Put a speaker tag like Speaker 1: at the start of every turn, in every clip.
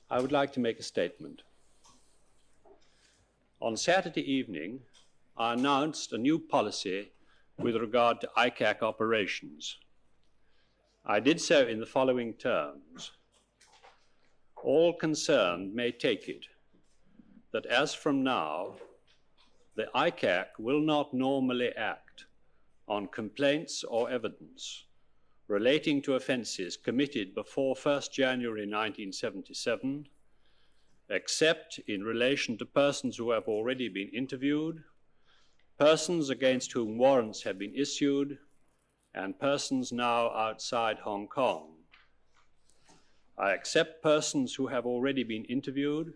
Speaker 1: I would like to make a statement. On Saturday evening, I announced a new policy with regard to ICAC operations. I did so in the following terms. All concerned may take it that as from now, the ICAC will not normally act on complaints or evidence relating to offences committed before 1st January 1977, except in relation to persons who have already been interviewed, persons against whom warrants have been issued, and persons now outside Hong Kong. I accept persons who have already been interviewed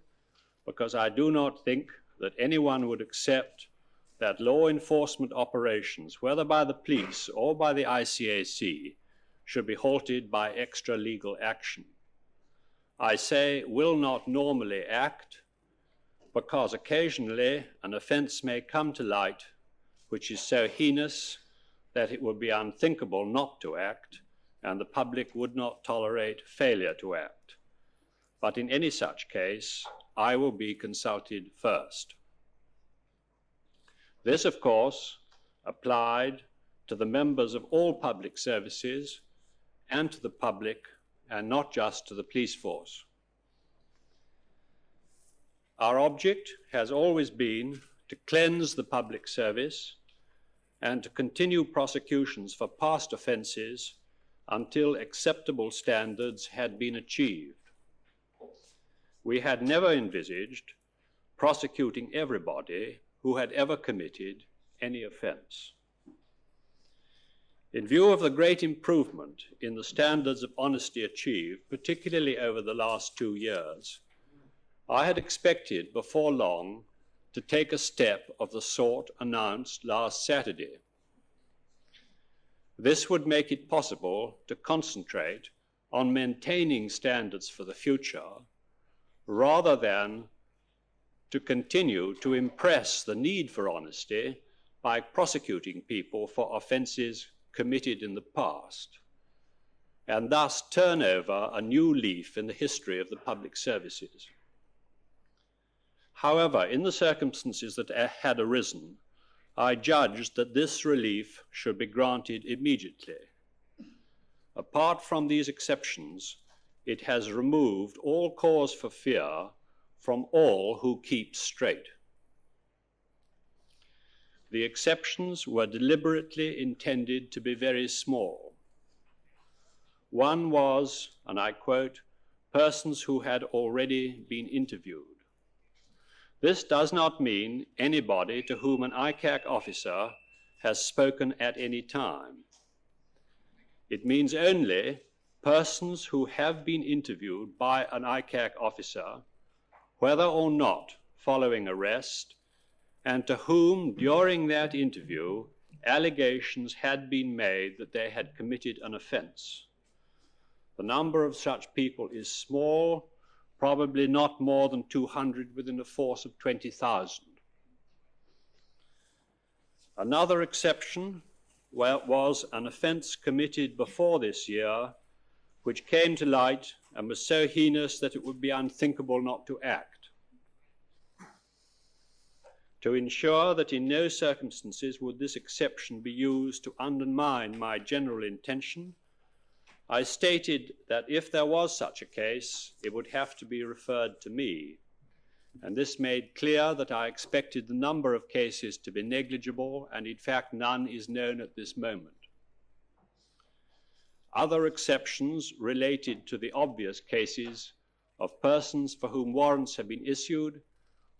Speaker 1: because I do not think that anyone would accept that law enforcement operations, whether by the police or by the ICAC, should be halted by extra legal action. I say will not normally act because occasionally an offence may come to light which is so heinous that it would be unthinkable not to act, and the public would not tolerate failure to act. But in any such case, I will be consulted first. This, of course, applied to the members of all public services and to the public, and not just to the police force. Our object has always been to cleanse the public service and to continue prosecutions for past offences until acceptable standards had been achieved. We had never envisaged prosecuting everybody who had ever committed any offence. In view of the great improvement in the standards of honesty achieved, particularly over the last 2 years, I had expected before long to take a step of the sort announced last Saturday. This would make it possible to concentrate on maintaining standards for the future rather than to continue to impress the need for honesty by prosecuting people for offences committed in the past, and thus turn over a new leaf in the history of the public services. However, in the circumstances that had arisen, I judged that this relief should be granted immediately. Apart from these exceptions, it has removed all cause for fear from all who keep straight. The exceptions were deliberately intended to be very small. One was, and I quote, persons who had already been interviewed. This does not mean anybody to whom an ICAC officer has spoken at any time. It means only persons who have been interviewed by an ICAC officer, whether or not following arrest, and to whom, during that interview, allegations had been made that they had committed an offence. The number of such people is small, probably not more than 200 within a force of 20,000. Another exception was an offence committed before this year, which came to light and was so heinous that it would be unthinkable not to act. To ensure that in no circumstances would this exception be used to undermine my general intention, I stated that if there was such a case, it would have to be referred to me, and this made clear that I expected the number of cases to be negligible, and in fact none is known at this moment. Other exceptions related to the obvious cases of persons for whom warrants have been issued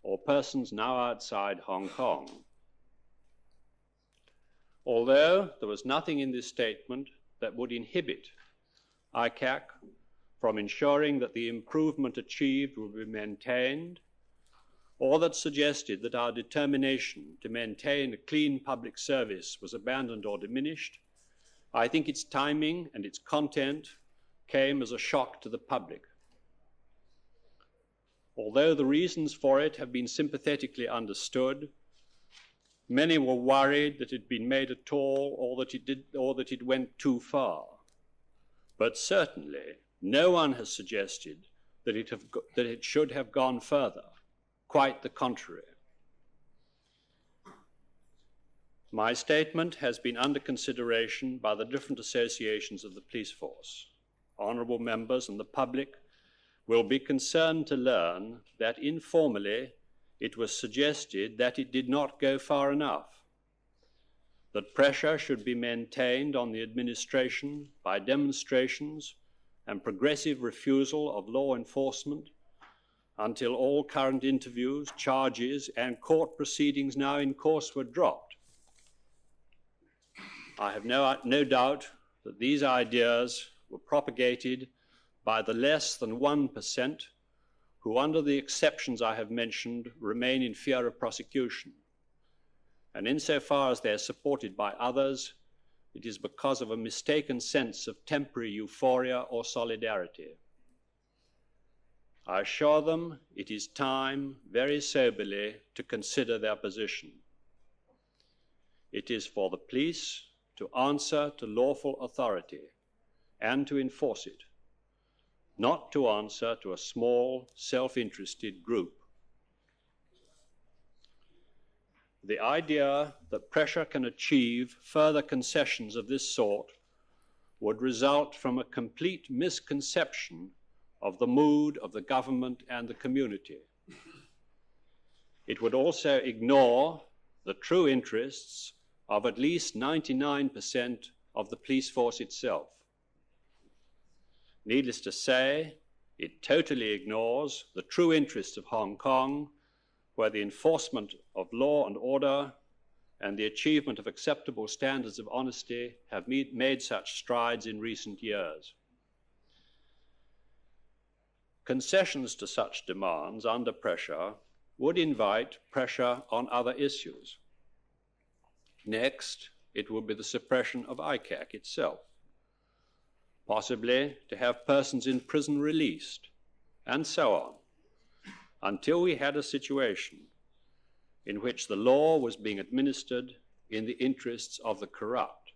Speaker 1: or persons now outside Hong Kong. Although there was nothing in this statement that would inhibit ICAC from ensuring that the improvement achieved will be maintained, or that suggested that our determination to maintain a clean public service was abandoned or diminished, I think its timing and its content came as a shock to the public. Although the reasons for it have been sympathetically understood, many were worried that it had been made at all or that it went too far. But certainly no one has suggested that it should have gone further. Quite the contrary. My statement has been under consideration by the different associations of the police force. Honourable members and the public will be concerned to learn that informally it was suggested that it did not go far enough, that pressure should be maintained on the administration by demonstrations and progressive refusal of law enforcement until all current interviews, charges, and court proceedings now in course were dropped. I have no doubt that these ideas were propagated by the less than 1% who, under the exceptions I have mentioned, remain in fear of prosecution. And insofar as they are supported by others, it is because of a mistaken sense of temporary euphoria or solidarity. I assure them it is time, very soberly, to consider their position. It is for the police to answer to lawful authority and to enforce it, not to answer to a small, self-interested group. The idea that pressure can achieve further concessions of this sort would result from a complete misconception of the mood of the government and the community. It would also ignore the true interests of at least 99% of the police force itself. Needless to say, it totally ignores the true interests of Hong Kong, where the enforcement of law and order and the achievement of acceptable standards of honesty have made such strides in recent years. Concessions to such demands under pressure would invite pressure on other issues. Next, it would be the suppression of ICAC itself, possibly to have persons in prison released, and so on, until we had a situation in which the law was being administered in the interests of the corrupt.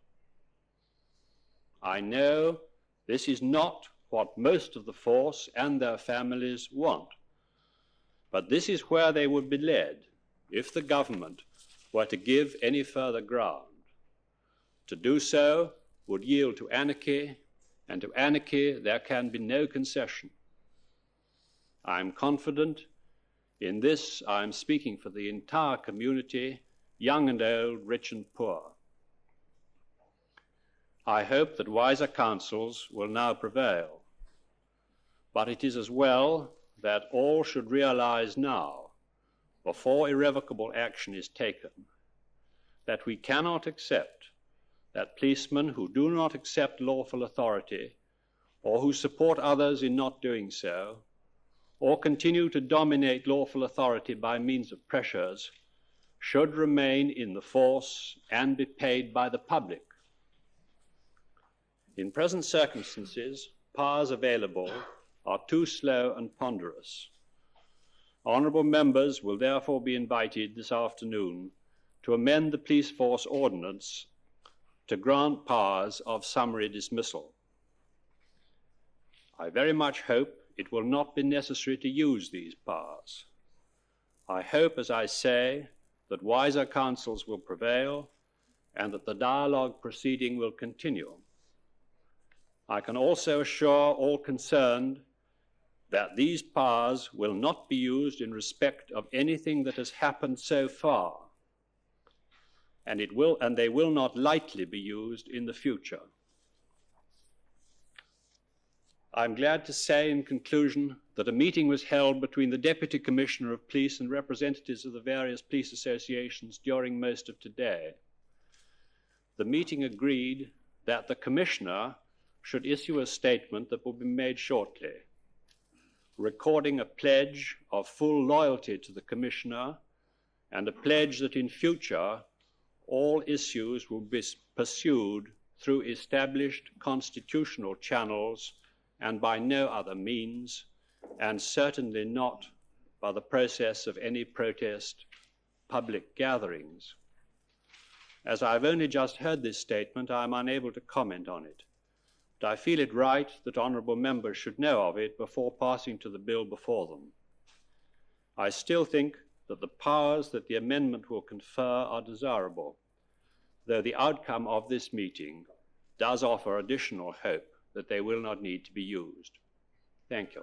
Speaker 1: I know this is not what most of the force and their families want, but this is where they would be led if the government were to give any further ground. To do so would yield to anarchy, and to anarchy there can be no concession. I am confident in this. I am speaking for the entire community, young and old, rich and poor. I hope that wiser counsels will now prevail, but it is as well that all should realize now, before irrevocable action is taken, that we cannot accept that policemen who do not accept lawful authority, or who support others in not doing so, or continue to dominate lawful authority by means of pressures, should remain in the force and be paid by the public. In present circumstances, powers available are too slow and ponderous. Honourable members will therefore be invited this afternoon to amend the police force ordinance to grant powers of summary dismissal. I very much hope it will not be necessary to use these powers. I hope, as I say, that wiser counsels will prevail and that the dialogue proceeding will continue. I can also assure all concerned that these powers will not be used in respect of anything that has happened so far, and they will not lightly be used in the future. I'm glad to say in conclusion that a meeting was held between the Deputy Commissioner of Police and representatives of the various police associations during most of today. The meeting agreed that the Commissioner should issue a statement that will be made shortly, recording a pledge of full loyalty to the Commissioner and a pledge that in future all issues will be pursued through established constitutional channels and by no other means, and certainly not by the process of any protest public gatherings. As I've only just heard this statement, I am unable to comment on it. but I feel it right that honourable members should know of it before passing to the bill before them. I still think that the powers that the amendment will confer are desirable, though the outcome of this meeting does offer additional hope that they will not need to be used. Thank you.